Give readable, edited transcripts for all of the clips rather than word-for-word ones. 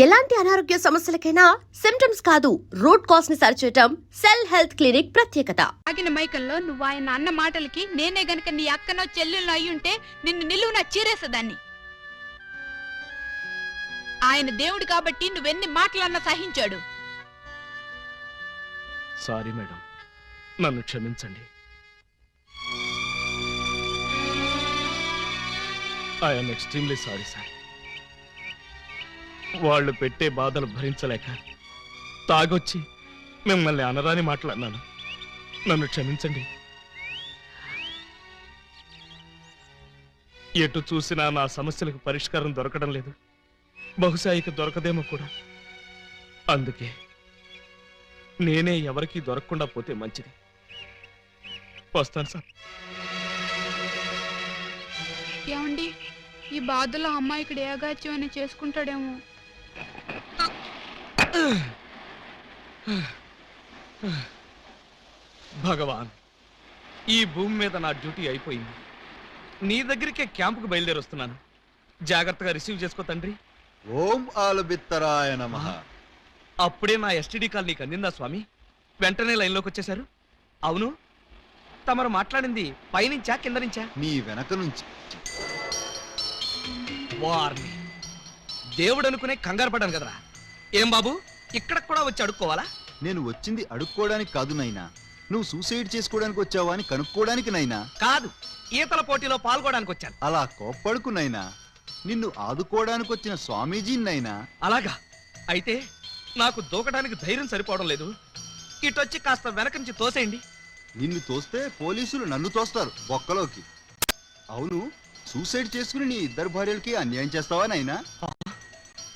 ఎలాంటి అనారోగ్య సమస్యలకైనా సిమ్టమ్స్ కాదు రూట్ కాజ్ ని సరిచేయటం సెల్ హెల్త్ క్లినిక్ ప్రత్యేకత. ఆగిన మైకంలో నువ్వు ఆయన అన్న మాటలకి నేనే గనక నీ అక్కనో చెల్లెల్లో అయ్యుంటే నిన్ను నిలువున చీరేసేదాన్ని. ఆయన దేవుడు కాబట్టి నువ్వెన్ని మాటలన్నా సహించాడు. సారీ మేడం, నన్ను క్షమించండి. I'm extremely sorry sir. వాళ్ళు పెట్టే బాధలు భరించలేక తాగొచ్చి మిమ్మల్ని అనరాని మాట్లాడినాను. నన్ను క్షమించండి. ఎటు చూసినా నా సమస్యలకు పరిష్కారం దొరకడం లేదు. బహుశా ఇక దొరకదేమో కూడా. అందుకే నేనే ఎవరికీ దొరకకుండా పోతే మంచిది. వస్తాను సార్. ఏమండి, ఈ బాధలో అమ్మాయి ఇక్కడ ఏగాచ్యం అని చేసుకుంటాడేమో. భగవాన్, ఈ భూమి మీద నా డ్యూటీ అయిపోయింది. నీ దగ్గరికే క్యాంపుకు బయలుదేరి వస్తున్నాను. జాగ్రత్తగా రిసీవ్ చేసుకో తండ్రి. ఓం ఆలబిత్తరాయ నమః. అప్పుడే నా ఎస్టీడీ కాల్ నీకు అందిందా స్వామి? వెంటనే లైన్లోకి వచ్చేశారు. అవును, తమరు మాట్లాడింది పైనుంచా కింద నుంచా? నీ వెనక నుంచి. వారిని దేవుడు అనుకునే కంగారు పడ్డాను కదరా. ఏం బాబు, ఇక్కడ కూడా వచ్చి అడుక్కోవాలా? నేను వచ్చింది అడుక్కోవడానికి కాదు నైనా, నువ్వు సూసైడ్ చేసుకోవడానికి వచ్చావా అని కనుక్కోవడానికి నైనా. కాదు, ఈతల పోటీలో పాల్గొనడానికి వచ్చాను. అలా కోప్పడుకు నైనా, నిన్ను ఆదుకోవడానికి వచ్చిన స్వామీజీ నైనా. అలాగా? అయితే నాకు దూకడానికి ధైర్యం సరిపోవడం లేదు. ఇటొచ్చి కాస్త వెనక నుంచి తోసేయండి. నిన్ను తోస్తే పోలీసులు నన్ను తోస్తారు బొక్కలోకి. అవును, సూసైడ్ చేసుకుని నీ ఇద్దరు భార్యలకి అన్యాయం చేస్తావా నైనా?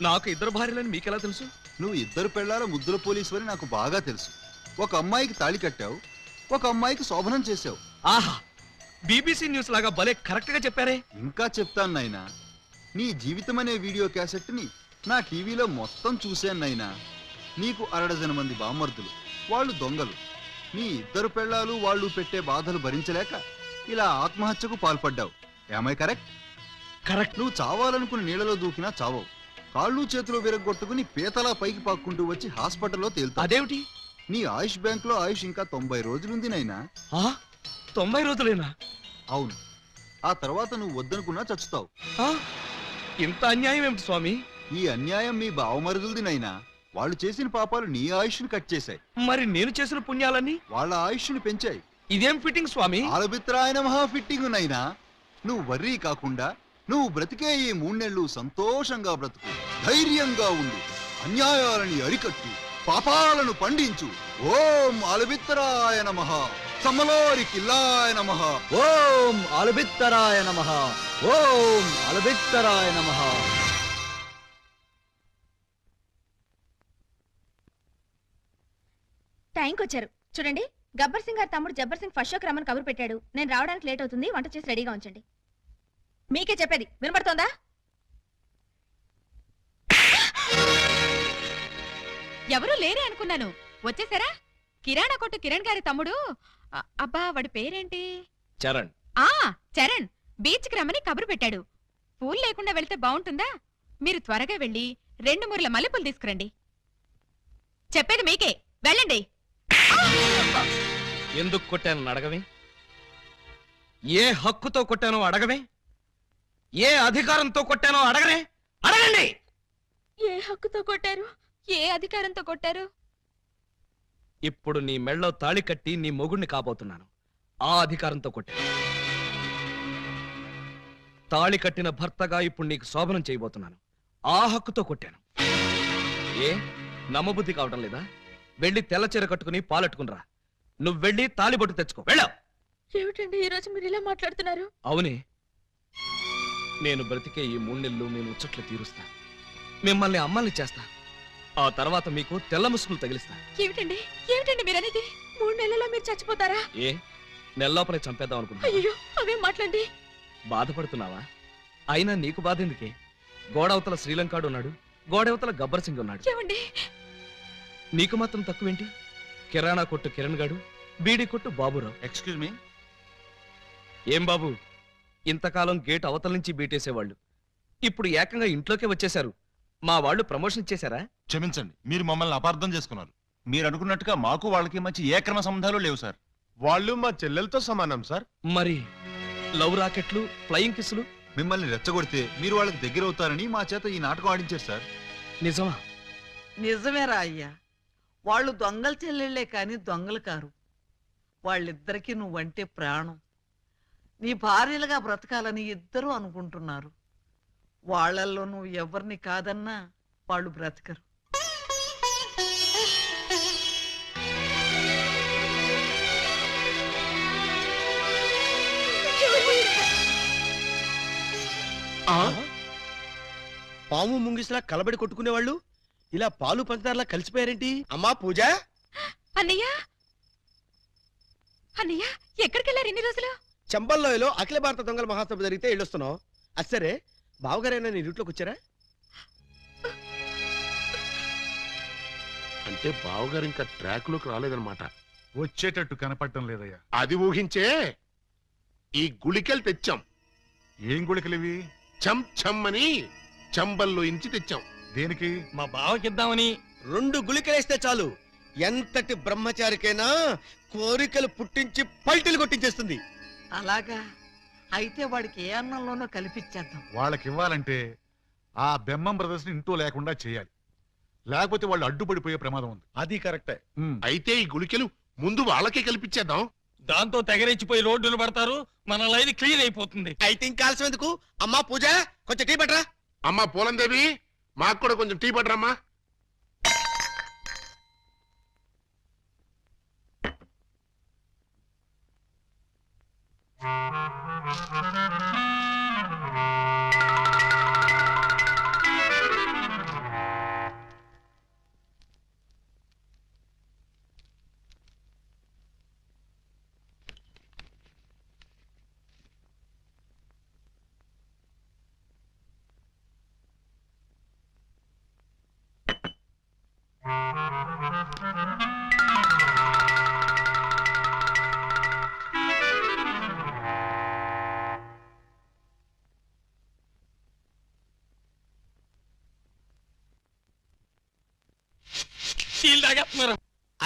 నాకు ఇద్దరు భార్యలని మీకెలా తెలుసు? నువ్వు ఇద్దరు పెళ్ళాల ముద్దుల పోలీసు అని నాకు బాగా తెలుసు. ఒక అమ్మాయికి తాళి కట్టావు, ఒక అమ్మాయికి శోభనం చేశావు. ఆహా, బీబీసీ న్యూస్ లాగా భలే కరెక్ట్ గా చెప్పారే. ఇంకా చెప్తాను నైనా, నీ జీవితం అనే వీడియో క్యాసెట్ ని నా టీవీలో మొత్తం చూశాను నైనా. నీకు 60 మంది బామర్దులు, వాళ్ళు దొంగలు. నీ ఇద్దరు పెళ్ళాలు వాళ్ళు పెట్టే బాధలు భరించలేక ఇలా ఆత్మహత్యకు పాల్పడ్డావు. ఏమై కరెక్ట్? కరెక్ట్. నువ్వు చావాలనుకుని నీళ్ళలో దూకినా చావవు. కాళ్ళు చేతులు విరగొట్టుకుని పీతలా పైకి పాక్కుంటూ వచ్చి హాస్పిటల్లో తేలుతావు. అదేమిటి? నీ ఆయుష్ బ్యాంక్ లో ఆయుష్ ఇంకా 90 రోజులుంది నైనా. 90 రోజులేనా? అవును, ఆ తర్వాత నువ్వు వద్దనుకున్నా చచ్చుతావు. ఇంత అన్యాయం ఏమిటి స్వామి? ఈ అన్యాయం మీ బావమరుదులది నైనా. వాళ్ళు చేసిన పాపాలు నీ ఆయుష్ని కట్ చేశాయి. మరి నేను చేసిన పుణ్యాలన్నీ వాళ్ళ ఆయుష్ని పెంచాయి. ఇదేం ఫిట్టింగ్ స్వామి? ఆలబిత్రాయన మహా ఫిట్టింగ్ నైనా. నువ్వు వర్రీ కాకుండా నువ్వు బ్రతికే ఈ 3 నెలలు సంతోషంగా బ్రతుకు, ధైర్యంగా ఉండు, అన్యాయాలని అరికట్టు, పాపాలను పండించు. ఓం ఆలబిత్తరాయ నమః. సమ్మలోరి కిల్లాయ నమః. ఓం ఆలబిత్తరాయ నమః. ఓం ఆలబిత్తరాయ నమః. టైంకి వచ్చారు చూడండి. గబ్బర్ సింగ్ గారి తమ్ముడు జబ్బర్ సింగ్ ఫస్ట్ షోకి రమ్మని కబురు పెట్టాడు. నేను రావడానికి లేట్ అవుతుంది, వంట చేసి రెడీగా ఉంచండి. మీకే చెప్పేది వినపడుతోందా? ఎవరూ లేరే అనుకున్నాను. వచ్చేసారా? కిరాణా కొట్టు కిరణ్ గారి తమ్ముడు. అబ్బా, వాడి పేరేంటి? చరణ్. చరణ్ బీచ్కి రమ్మని కబురు పెట్టాడు. పూలు లేకుండా వెళ్తే బాగుంటుందా? మీరు త్వరగా వెళ్ళి 2 మూరల మల్లెపూలు తీసుకురండి. చెప్పేది మీకే, వెళ్ళండి. ఎందుకు కొట్టానని అడగవే? ఏ హక్కుతో కొట్టానో అడగవే? ఏ అధికారంతో కొట్టానో అడగనే? అడగండి. ఏ హక్కుతో కొట్టారు? ఏ అధికారంతో కొట్టారు? ఇప్పుడు నీ మెళ్ళో తాళి కట్టి నీ మొగుణ్ణి కాబోతున్నాను. ఆ అధికారంతో కొట్టాను. తాళి కట్టిన భర్తగా ఇప్పుడు నీకు శోభనం చేయబోతున్నాను. ఆ హక్కుతో కొట్టాను. ఏ నమ్మబుద్ధి కావటం లేదా? వెళ్ళి తెల్ల చీర కట్టుకుని పాలెట్టుకునిరా. నువ్వు వెళ్ళి తాళిబొట్టు తెచ్చుకో. వెళ్ళావు. ఏమిటండి ఈరోజు మీరు ఇలా మాట్లాడుతున్నారు? అవునే, నేను బ్రతికే ఈ 3 నెలలు నేను ఉచ్చట్లు తీరుస్తా. మిమ్మల్ని అమ్మల్ని చేస్తా. ఆ తర్వాత మీకు తెల్ల ముసుగులు తగిలిస్తా. ఏమిటండి ఏమిటండి మీరనేది? 3 నెలల్లో మీరు చచ్చిపోతారా? ఏ నెల్లోపలే చంపేద్దాం అనుకుంటా? అయ్యో, అవేం మాట్లాడండి. బాధపడుతున్నావా? అయినా నీకు బాధ ఎందుకే? గోడవతల శ్రీలంకాడు ఉన్నాడు, గోడవతల గబ్బర్ సింగ్ ఉన్నాడు. ఏమండి, నీకు మాత్రం తక్కువేంటి? కిరాణా కొట్టు కిరణ్ గాడు, బీడీ కొట్టు బాబురావు. Excuse me. ఏం బాబు, ఇంతకాలం గేట్ అవతల నుంచి బీటేసేవాళ్ళు ఇప్పుడు ఏకంగా ఇంట్లోకే వచ్చేశారు. మా వాళ్ళు ప్రమోషన్ ఇచ్చేశారా? క్షమించండి, మీరు మమ్మల్ని అపార్థం చేసుకున్నారు. మీరు అనుకున్నట్టుగా మాకు వాళ్ళకి మంచి ఏ క్రమ సంబంధాలు లేవు సార్. వాళ్ళు మా చెల్లెలతో సమానం సార్. మరి లవ్ రాకెట్లు, ఫ్లయింగ్ కిస్లు మిమ్మల్ని రెచ్చగొడితే మీరు వాళ్ళకి దగ్గర అవుతారని మా చేత ఈ నాటకం ఆడించారు సార్. నిజమా? నిజమేరా అయ్యా, వాళ్ళు దొంగల చెల్లెళ్లే కాని దొంగలు కారు. వాళ్ళిద్దరికీ నువ్వంటే ప్రాణం. నీ భార్యలుగా బ్రతకాలని ఇద్దరూ అనుకుంటున్నారు. వాళ్ళల్లో నువ్వు ఎవరిని కాదన్నా వాళ్ళు బ్రతకరు. పాము ముంగిసలా కలబడి కొట్టుకునేవాళ్ళు ఇలా పాలు పంచదారలా కలిసిపోయారేంటి? అమ్మా పూజ, అన్నయ్య అన్నయ్య ఎక్కడికెళ్ళారు ఇన్ని రోజులు? చంబల్లోయలో అఖిల భారత దొంగల మహాసభ జరిగితే వెళ్ళొస్తున్నావు. అది సరే, బావగారైనా నీ రూట్లోకి వచ్చారా? అంటే బావగారు ఇంకా ట్రాక్ లోకి రాలేదన్నమాట. వచ్చేటట్టు కనపడటం లేదయ్యా. అది ఊహించే ఈ గుళికలు తెచ్చాం. ఏం గుళికలివి? చం చమ్ అని చంబల్లో ఇంచి తెచ్చాం. దేనికి? మా బావకిద్దామని. 2 గుళికలేస్తే చాలు, ఎంతటి బ్రహ్మచారికైనా కోరికలు పుట్టించి పల్టీలు కొట్టించేస్తుంది. అలాగా అయితే వాడికి ఏ అన్నంలోనో కలిపిచ్చేద్దాం. వాళ్ళకి ఇవ్వాలంటే ఆ బెమ్మం బ్రదర్స్ ని ఇంట్లో లేకుండా చేయాలి. లేకపోతే వాళ్ళు అడ్డుపడిపోయే ప్రమాదం ఉంది. అది కరెక్టే. అయితే ఈ గుళికలు ముందు వాళ్ళకే కల్పించేద్దాం. దాంతో తెగరెచ్చిపోయి రోడ్డును పడతారు, మన లైన్ క్లియర్ అయిపోతుంది. అయితే ఇంకా ఆలస్యం ఎందుకు? అమ్మా పూజ, కొంచెం టీ పట్టరా. అమ్మా పూలందేవి, మాకు కూడా కొంచెం టీ పట్టరమ్మా.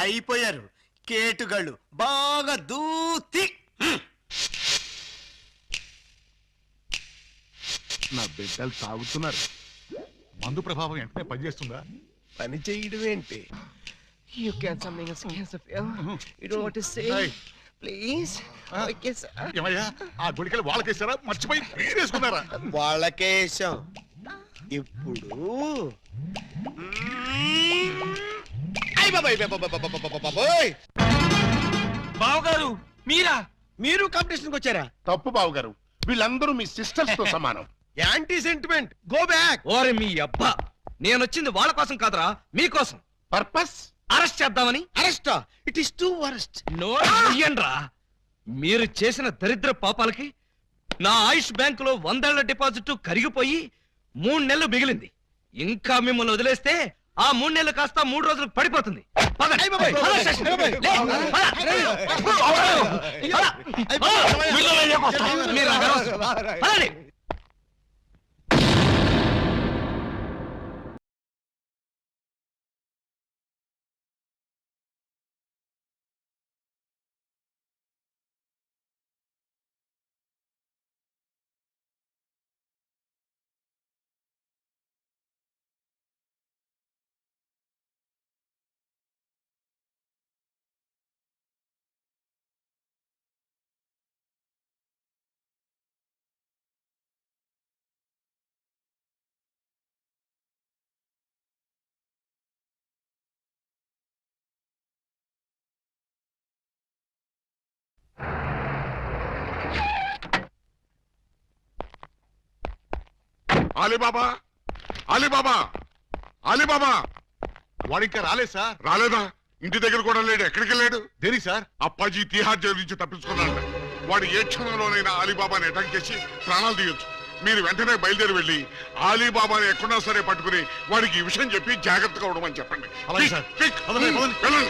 అయిపోయారు కేటుగాళ్ళు, బాగా దూతి. నా బిడ్డలు తాగుతున్నారు. మందు ప్రభావం వెంటనే పనిచేస్తుందా? పని చేయడం ఏంటి? ఏమయ్యా, ఆ గుళికలు వాళ్ళకేసారా? మర్చిపోయి వేసుకున్నారా? వాళ్ళకేశం. ఇప్పుడు బావగారు మీరా? మీరు కాంపిటీషన్కి వచ్చారా? తప్పు బావగారు, వీళ్ళందరూ మీ సిస్టర్స్ తో సమానం. Anti sentiment, go back. ఓరే మీ అబ్బా, నేనొచ్చింది వాళ్ళ కోసం కాదురా, మీకోసం. పర్పస్ అరెస్ట్ చేద్దామని. Arrest? It is too worst. నోరా, మీరు చేసిన దరిద్ర పాపాలకి నా ఆయుష్ బ్యాంకులో 100 ఏళ్ల డిపాజిట్ కరిగిపోయి 3 నెలలు మిగిలింది. ఇంకా మిమ్మల్ని వదిలేస్తే ఆ 3 నెలలు కాస్త 3 రోజులకు పడిపోతుంది. పదండి. పద స్టేషన్. లే, పద. మీరు అనవసరం. పదండి. Alibaba, Alibaba, Alibaba. వాడు ఇంకా రాలేదు సార్. రాలేదా? ఇంటి దగ్గర కూడా లేడు. ఎక్కడికి వెళ్ళాడు? దేనికి సార్? అప్పాజీ తిహార్ జైలు నుంచి తప్పించుకున్నాడు. వాడు ఏ క్షణంలోనైనా అలీబాబాని అటాక్ చేసి ప్రాణాలు తీయొచ్చు. మీరు వెంటనే బయలుదేరి వెళ్ళి అలీబాబాని ఎక్కడా సరే పట్టుకుని వాడికి ఈ విషయం చెప్పి జాగ్రత్తగా ఉండమని చెప్పండి. అలాగే సార్. వెళ్ళండి.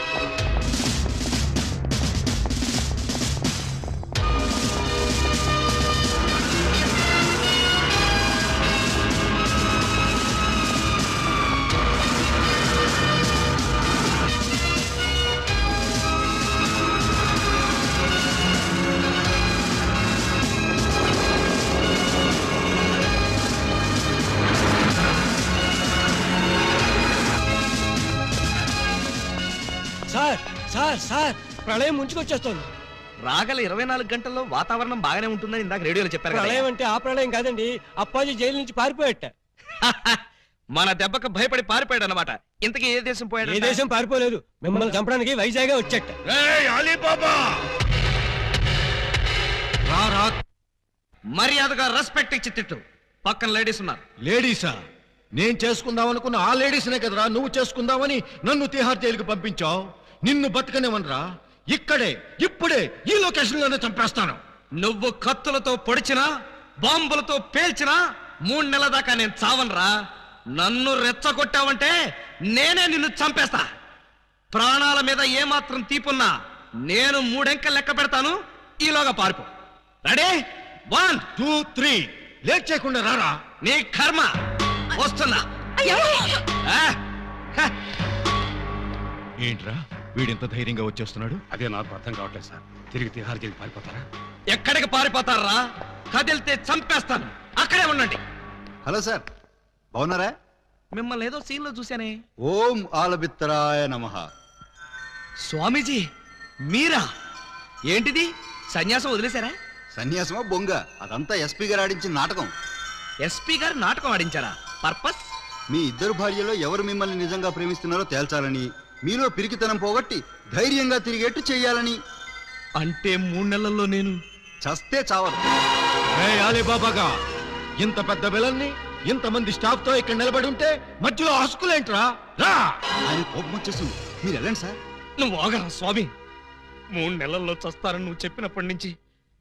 సార్ సార్ ప్రళయం ముంచుకొచ్చేస్తోంది. రాగల 24 గంటల్లో వాతావరణం బాగానే ఉంటుందని ఇందాక రేడియోలో చెప్పారు కదా. ప్రళయం అంటే ఆ ప్రళయం కాదండి, అప్పాజీ జైలు నుంచి పారిపోయట. మన దెబ్బకు భయపడి పారిపోయాడు అనమాట. ఇంతకీ ఏ దేశం పోయాడు? ఏ దేశం పారిపోలేదు, మిమ్మల్ని చంపడానికి వైజాగ్ వచ్చేట. అలీబాబా మర్యాదగా రెస్పెక్ట్ ఇచ్చి తిట్టు. పక్కన లేడీస్ ఉన్నారు. లేడీసా? నేను చేసుకుందాం అనుకున్న ఆ లేడీస్నే కదరా నువ్వు చేసుకుందామని నన్ను తిహార్ జైలుకి పంపించావు. నిన్ను బతకనివనరా, ఇక్కడే ఇప్పుడే ఈ లొకేషన్ లోనే చంపేస్తాను. నువ్వు కత్తులతో పొడిచినా బాంబులతో పేల్చినా 3 నెలల దాకా నేను చావనరా. నన్ను రెచ్చగొట్టావంటే నేనే నిన్ను చంపేస్తా. ప్రాణాల మీద ఏమాత్రం తీపున్నా నేను 3 అంకెలు లెక్క పెడతాను. ఈలోగా పారిపో. రెడీ? 1 2 3 లేట్ చేయకుండా రారా. నీ కర్మ. వస్తున్నా. ఆ? హ. ఏంట్రా వీడింత ధైర్యంగా వచ్చేస్తున్నాడు? అదే నాకు అర్థం కావట్లేదు సార్. తిరిగి తిహార్ జైలు పారిపోతారా? ఎక్కడికి పారిపోతారా? కదిలితే చంపేస్తాను. అక్కడే ఉండండి. హలో సార్, బాగున్నారా? మిమ్మల్ని ఏదో సీన్ లో చూశానే. ఓం ఆలబిత్తరాయ నమః. స్వామీజీ మీరా? ఏంటిది, సన్యాసం వదిలేశారా? సన్యాసమా బొంగ, అదంతా ఎస్పీ గారు ఆడించిన నాటకం. ఎస్పీ గారు నాటకం ఆడించారా? పర్పస్? మీ ఇద్దరు భార్యలో ఎవరు మిమ్మల్ని నిజంగా ప్రేమిస్తున్నారో తేల్చాలని, మీలో పిరికితనం పోగొట్టి ధైర్యంగా తిరిగేట్టు చెయ్యాలని. అంటే 3 నెలల్లో నేను చస్తే చావరు. అలీబాబాగా ఇంత పెద్ద విలన్ని ఇంతమంది స్టాఫ్ తో ఇక్కడ నిలబడి ఉంటే మధ్యలో హస్కులేంట్రా? రా. ఆయన కోపం వచ్చేస్తుంది, మీరు వెళ్ళండి సార్. నువ్వు ఆగరా స్వామి. 3 నెలల్లో చస్తానని నువ్వు చెప్పినప్పటి నుంచి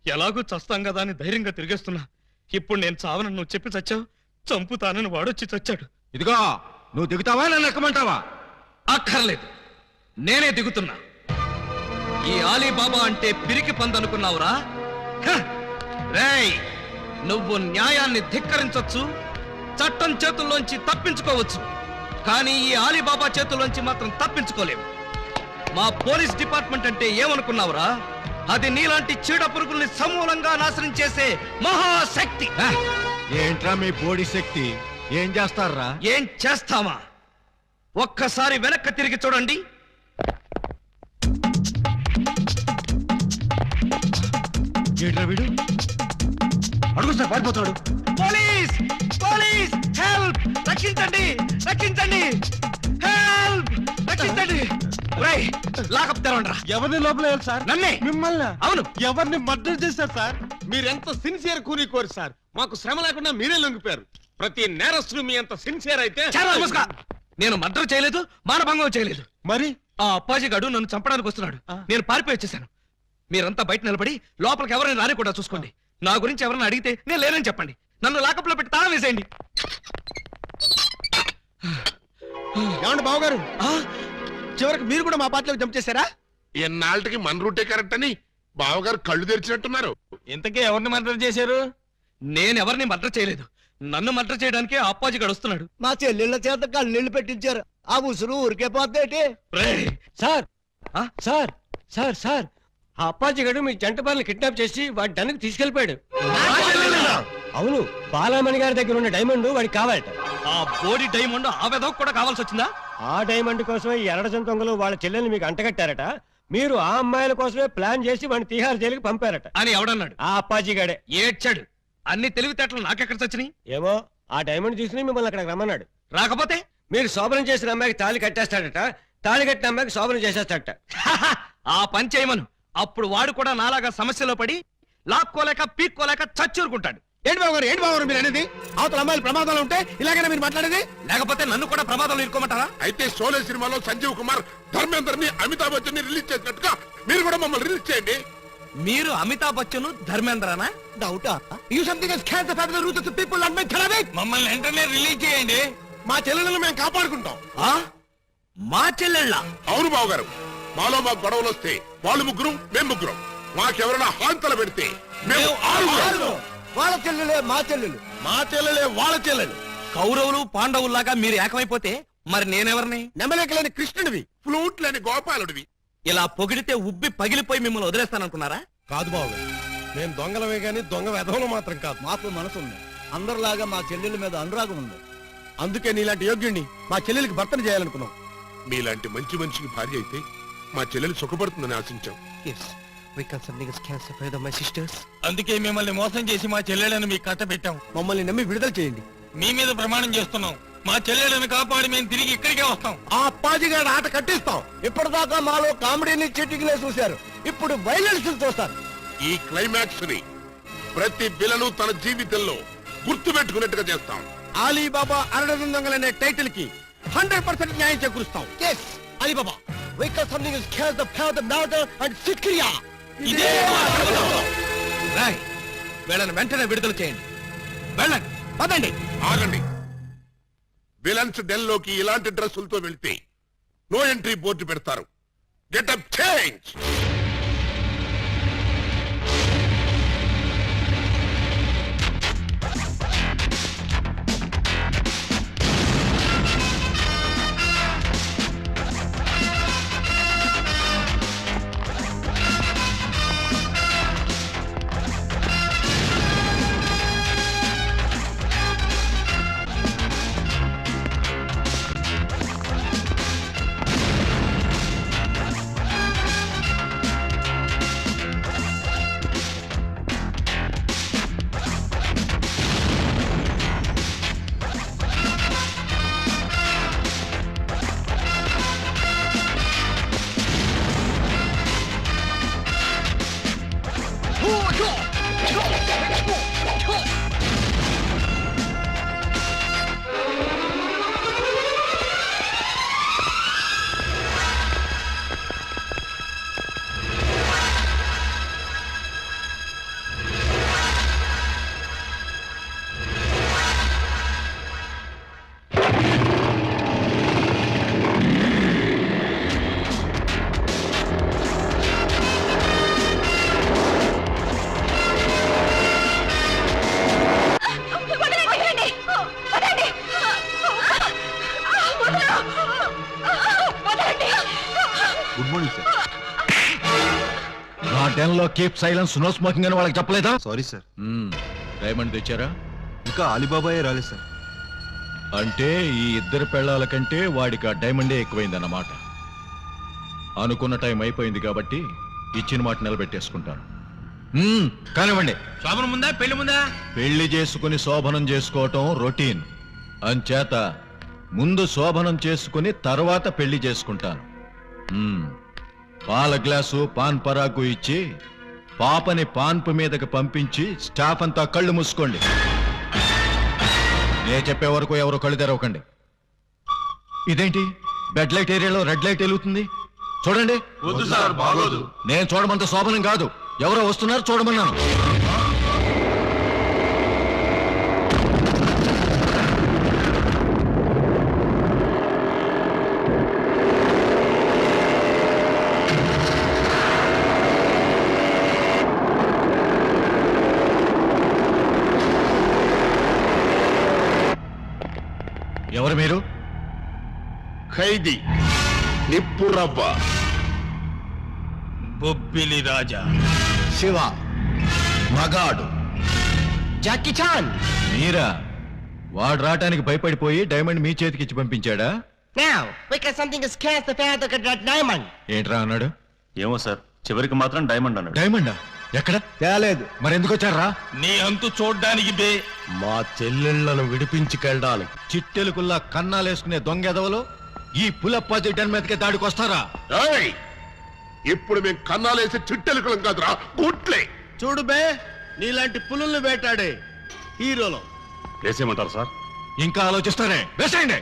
ఎలాగూ చస్తాం కదా అని ధైర్యంగా తిరిగేస్తున్నా. ఇప్పుడు నేను చావనని నువ్వు చెప్పి చచ్చావు, చంపుతానని వాడొచ్చి చచ్చాడు. ఇదిగో నువ్వు దిగుతావా నన్ను ఎక్కమంటావా? అక్కర్లేదు, నేనే దిగుతున్నా. ఈ ఆలీబాబా అంటే పిరికి పందనుకున్నావురా? రేయ్, నువ్వు న్యాయాన్ని ధిక్కరించొచ్చు, చట్టం చేతుల్లోంచి తప్పించుకోవచ్చు, కానీ ఈ ఆలీబాబా చేతుల్లోంచి మాత్రం తప్పించుకోలేవు. మా పోలీస్ డిపార్ట్మెంట్ అంటే ఏమనుకున్నావురా? అది నీలాంటి చీడ పురుగుల్ని సమూలంగా నాశనం చేసే మహాశక్తి. ఏంట్రా మీ బోడి శక్తి? ఏం చేస్తారా? ఏం చేస్తావా? ఒక్కసారి వెనక్కి తిరిగి చూడండి. ఏంట్రా వీడు? అడుగు సార్, పారిపోతాడు. పోలీస్! పోలీస్! హెల్ప్! రక్షించండి! రక్షించండి! హెల్ప్! రక్షించండి! ఒరేయ్, లాకప్ తెరవండ్రా. ఎవరిని లోపల వేయాలి సార్? నన్నే. మిమ్మల్ని? అవును. ఎవరిని మర్డర్ చేశారు సార్? మీరెంత సిన్సియర్ కూని సార్. మాకు శ్రమ లేకుండా మీరే లొంగిపోయారు. ప్రతి నేరస్తుడు మీ అంత సిన్సియర్ అయితే. చాలా మూసుగా. నేను మర్డర్ చేయలేదు, మానభంగం చేయలేదు. మరి ఆ అప్పాజీ గడు నన్ను చంపడానికి వస్తున్నాడు. నేను పారిపోయి వచ్చేసాను. మీరంతా బయట నిలబడి లోపలికి ఎవరైనా రాని కూడా చూసుకోండి. నా గురించి ఎవరైనా అడిగితే నేను లేనని చెప్పండి. నన్ను లాకప్ లో పెట్టి తాళం వేసేయండి. ఏమండి బావగారు, చివరికి మీరు కూడా మా పార్టీలోకి జంప్ చేశారా? ఎన్నాళ్ళకి మన రూటే కరెక్ట్ అని బావగారు కళ్ళు తెరిచినట్టున్నారు. ఇంతకీ ఎవరిని మర్డర్ చేశారు? నేను ఎవరిని మర్డర్ చేయలేదు. నన్ను మర్డర్ చేయడానికి ఆ అప్పాజీ గడు వస్తున్నాడు. మా చెల్లెళ్ళ చేత కళ్ళీళ్ళు పెట్టించారు. ఆ ఉసురు ఊరికే పోతే. రేయ్, సార్ ఆ? సార్ సార్ సార్ ఆ అప్పాజీ గడు మీ జంట బాలని కిడ్నాప్ చేసి వాడి డన్కి తీసుకెళ్లిపోయాడు. అవును, బాలామణి గారి దగ్గర ఉన్న డైమండ్ వాడికి కావాలట. ఆ బోడి డైమండ్ ఆ వెధవకు కూడా కావాల్సి వచ్చిందా? ఆ డైమండ్ కోసమే ఈ ఎరడజన్ దొంగలు వాళ్ళ చెల్లెల్ని మీకు అంటగట్టారట. మీరు ఆ అమ్మాయిల కోసమే ప్లాన్ చేసి వాడిని తిహార్ జైలుకి పంపారట. అని ఎవడన్నాడు? ఆ అప్పాజీ గడే. ఏడ్చాడు. అన్ని తెలివితేటలు నాకెక్కడ చచ్చినాయి? ఏమో, ఆ డైమండ్ తీసుకుని మిమ్మల్ని అక్కడికి రమ్మన్నాడు. రాకపోతే మీరు శోభనం చేసిన అమ్మాయికి తాళి కట్టేస్తాడట, తాళి కట్టిన అమ్మాయికి శోభనం చేసేస్తాడట. ఆ పని చేయమను. అప్పుడు వాడు కూడా నాలాగా సమస్యలో పడి లాక్కోలేక పీక్కోలేక చచ్చూరుకుంటాడు. ఏంటి బాబు గారు మీరు అనేది? అవతల అమ్మాయిలు ప్రమాదాలు ఉంటే ఇలాగైనా మీరు మాట్లాడేది? లేకపోతే నన్ను కూడా ప్రమాదంలో ఇరుకోమంటారా? అయితే షోలే సినిమాలో సంజీవ్ కుమార్ ధర్మేందర్ని అమితాబ్ బచ్చన్ ని రిలీజ్ చేసినట్టుగా మీరు కూడా మమ్మల్ని రిలీజ్ చేయండి. మీరు అమితాబ్ బచ్చన్ ధర్మేంద్రనా? డౌటా? You something is can the fact the root of the people and my therapy. మమ్మల్ని వెంటనే రిలీజ్ చేయండి. మా చెల్లెలను మేము కాపాడుకుంటాం. మా చెల్లెళ్ళ? అవును బావగారు, మాలో మాకు గొడవలు వస్తే వాళ్ళు ముగ్గురు, మేము ముగ్గురం. మాకెవరైనా హాంతలు పెడితే మేము ఆరుగురం. వాళ్ళ చెల్లెలే మా చెల్లెలు, మా చెల్లెలే వాళ్ళ చెల్లెలు. కౌరవులు పాండవుల్లాగా మీరు ఏకమైపోతే మరి నేనెవరిని? నెమలేకలేని కృష్ణుడివి, ఫ్లూట్ లేని గోపాలుడివి. ఇలా పొగిడితే ఉబ్బి పగిలిపోయి మిమ్మల్ని వదిలేస్తాననుకున్నారా? కాదు బాబు, మేము దొంగలమే గాని దొంగ వెధవలు మాత్రం కాదు. మాకు మనసు ఉంది, అందరిలాగా మా చెల్లెల మీద అనురాగం ఉంది. అందుకే నీలాంటి యోగ్యుణ్ణి మా చెల్లెలకి భర్తను చేయాలనుకున్నాం. మీలాంటి మంచి మనిషికి భార్య అయితే మా చెల్లెలు సుఖపడుతుందని ఆశించాం. అందుకే మిమ్మల్ని మోసం చేసి మా చెల్లెలను మీ కట్ట పెట్టాం. మమ్మల్ని నమ్మి విడుదల చేయండి. మీ మీద ప్రమాణం చేస్తున్నాం. మా చెల్లెలను కాపాడి మేము తిరిగి ఇక్కడికే వస్తాం. ఆ అప్పాజిగాడి ఆట కట్టిస్తాం. ఇప్పటిదాకా మాలో కామెడీని చిట్టికినే చూశారు, ఇప్పుడు వైలెన్స్ చూస్తారు. ఈ క్లైమాక్స్ ని ప్రతి విలను తన జీవితంలో గుర్తు పెట్టుకున్నట్టుగా చేస్తాం. అలీబాబా అరడజన దొంగలనే టైటిల్ కి 100% న్యాయం చేకూరుస్తాం. Yes Alibaba, because something is scares the power the murder and Sikriya. ఇదే మా సంకల్పం. రాయ్, వీళ్ళని వెంటనే విడుదల చేయండి. వెళ్ళండి, పదండి. ఆగండి. విలన్స్ డెల్ లోకి ఇలాంటి డ్రెస్సులతో వెళ్తే నో ఎంట్రీ బోర్డు పెడతారు. Getup change. Good morning sir. నా డెన్లో కీప్ సైలెన్స్, నో స్మోకింగ్ అని వాళ్ళకి చెప్పలేదా? Sorry sir. డైమండ్ తెచ్చారా? ఇంకా అలీబాబాయే రాలేదు సార్. అంటే ఈ ఇద్దరు పెళ్ళాల కంటే వాడికి ఆ డైమండే ఎక్కువైందన్నమాట. అనుకున్న టైం అయిపోయింది కాబట్టి ఇచ్చిన మాట నిలబెట్టేసుకుంటాను. కానివ్వండి. శోభనం ముందా పెళ్లి ముందా? పెళ్లి చేసుకుని శోభనం చేసుకోవటం రొటీన్. అంచేత ముందు శోభనం చేసుకుని తర్వాత పెళ్లి చేసుకుంటాను. పాల గ్లాసు పాన్ పరాకు ఇచ్చి పాపని పాన్పు మీదకి పంపించి స్టాఫ్ అంతా కళ్ళు మూసుకోండి. నే చెప్పే వరకు ఎవరు కళ్ళు తెరవకండి. ఇదేంటి బెడ్ లైట్ ఏరియాలో రెడ్ లైట్ వెలుగుతుంది? చూడండి. వద్దు సార్, బాగోదు. నేను చూడమంత శోభనం కాదు, ఎవరో వస్తున్నారు చూడమన్నాను. ఎవరు మీరు? ఖైదీ నిప్పురవ్వ. బొబ్బిలి రాజా. శివ మగాడు. Jackie Chan. మీరా? వాడు రావటానికి భయపడిపోయి డైమండ్ మీ చేతికి ఇచ్చి పంపించాడా? Now, because something is scares the power the diamond. ఏంట్రా అన్నాడు? ఏమో సార్, చివరికి మాత్రం డైమండ్ అన్నాడు. డైమండా? ఎక్కడ? తేలేదు. మరి ఎందుకు వచ్చారా? నీ అంతు చూడ్డానికి బే. మా చెల్లెళ్లను విడిపించుకెళ్ళడానికి చిట్టెలుకుల్లా కన్నాలేసుకునే దొంగెదవలు ఈ పులప్పాజి డన్ మీదకే దాడికొస్తారా? ఏయ్! ఇప్పుడు మేము కన్నాలేసి చిట్టెలుకలం కాదురా, గుట్లే. చూడు బే, నీలాంటి పులుల్ని వేటాడే హీరోలో. వేసేయమంటారు సార్? ఇంకా ఆలోచిస్తారే, వేసేయండి.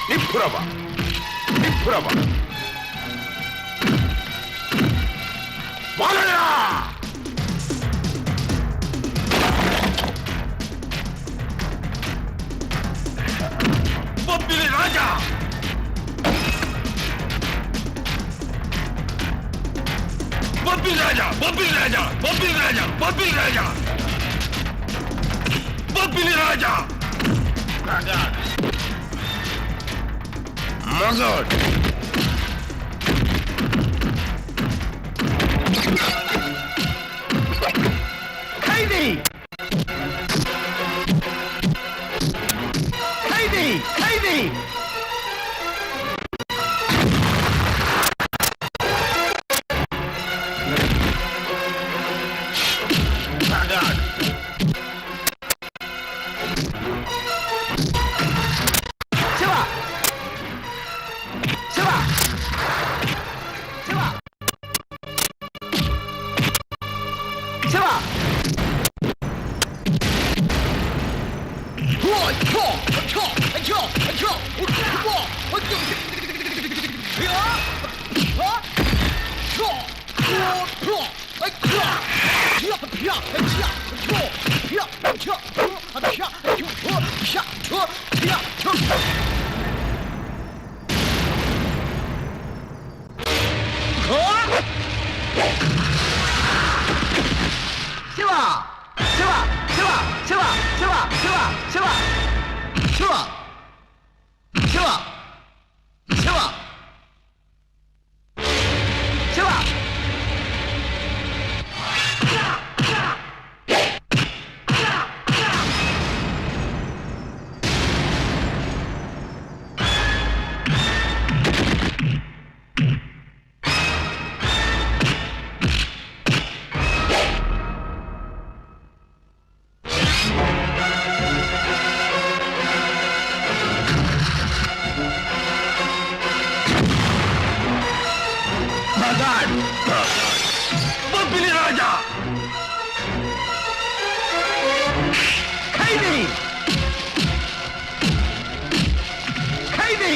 నిప్పురవ్వ. నిప్పురవ బాలయ్య బొబ్బిలి రాజా బొబ్బిలి రాజా బొబ్బిలి రాజా బొబ్బిలి రాజా బొబ్బిలి రాజా బొబ్బిలి రాజా మగడ్ ఖైదీ ఖైదీ ఖైదీ బొబ్బిలి రాజా ఖైదీ ఖైదీ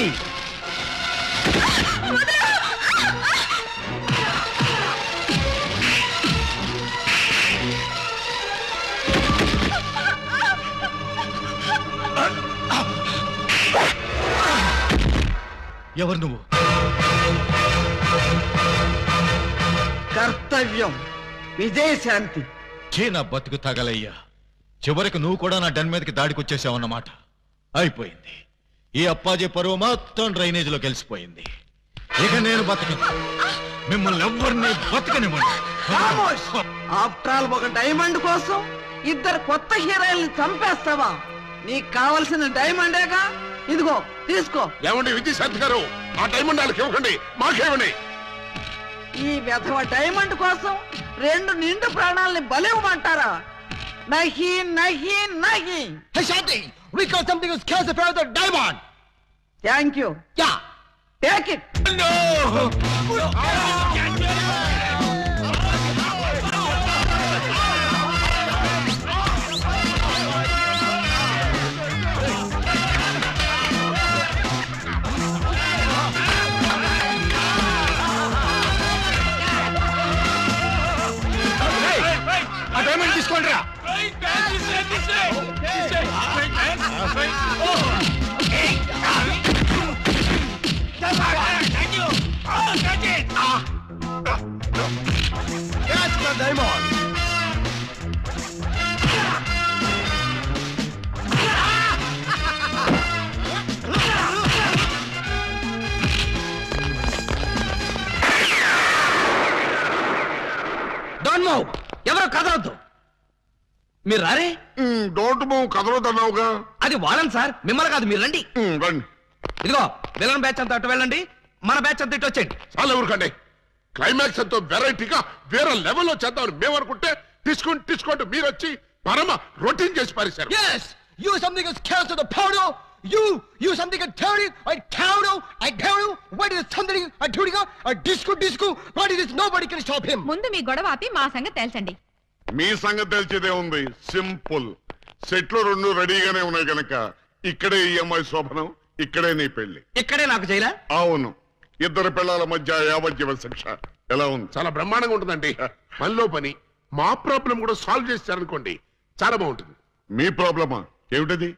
ఎవరు నువ్వు? కర్తవ్యం విజయశాంతి. చే నా బతుకు తగలయ్యా. చివరికి నువ్వు కూడా నా డన్ మీదకి దాడికి వచ్చేసావన్నమాట. అయిపోయింది. ఈ అప్పాజీ పరువు మొత్తం డ్రైనేజ్ లో కలిసిపోయింది. ఇక నేను బతకను. మిమ్మల్ని ఎవరిని బతకనివ్వండి. ఆఫ్టర్ ఆల్ ఒక డైమండ్ కోసం ఇద్దరు కొత్త హీరోయిల్ని చంపేస్తావా? నీకు కావలసిన డైమండేగా, ఇదిగో తీసుకో. ఏమండి విజయశాంతి గారు, ఆ డైమండ్ వాళ్ళకి ఇవ్వకండి, మాకేమండి. ఈ వెధవ డైమండ్ కోసం 2 నిండు ప్రాణాలని బలివ్వమంటారా? నహి నహి నహి. Thank you. Take it. ఆ డైమండ్ తీసుకోండి రా. ఎవరో కదలొద్దు. మీరు రారే. డోంట్ మూవ్ కదలొద్దన్నావుగా. అది వాళ్ళని సార్, మిమ్మల్ని కాదు. మీరు రండి. రండి. ఇదిగో విలన్ బ్యాచ్ అంతా అటు వెళ్ళండి, మన బ్యాచ్ అంతా ఇటు వచ్చేయండి. చాలా ఊరుకండి. క్లైమాక్స్ ఎంతో వెరైటీగా వేరే లెవెల్లో చేద్దామని మేము అనుకుంటే తీసుకుంటూ మీరు వచ్చి పరమ రొటీన్ చేసి పారేశారు. Yes, you something is chaos to the powder. You something a dirty, I counter, what is something a dirty, a disco, what is this? Nobody can stop him. ముందు మీ గొడవ ఆపి మా సంగతి తేల్చండి. మీ సంగతి తెలిసేదే ఉంది. సింపుల్. సెట్లు 2 రెడీగానే ఉన్నాయి కనుక ఇక్కడే ఈ అమ్మాయి శోభనం, ఇక్కడే నీ పెళ్లి. ఇక్కడే నాకు జైలా? అవును, ఇద్దరు పిల్లల మధ్య యావజ్జీవ శిక్ష. ఎలా ఉంది? చాలా బ్రహ్మాండంగా ఉంటుందండి. మనలో పని మా ప్రాబ్లం కూడా సాల్వ్ చేస్తారనుకోండి, చాలా బాగుంటుంది. మీ ప్రాబ్లమా ఏమిటది?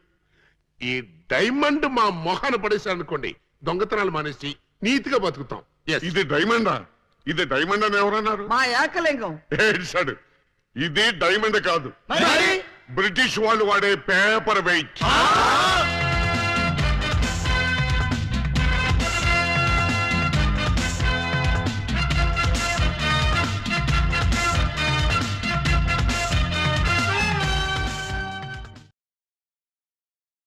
ఈ డైమండ్ మా మొహాన పడేశారనుకోండి, దొంగతనాలు మానేసి నీతిగా బతుకుతాం. Yes. ఇది డైమండా? ఇది డైమండ్ అని ఎవరన్నారు? మా ఏకలింగం. ఏడ్చాడు. ఇది డైమండ్ కాదు, మరి? బ్రిటిష్ వాళ్ళు వాడే పేపర్ వెయిట్.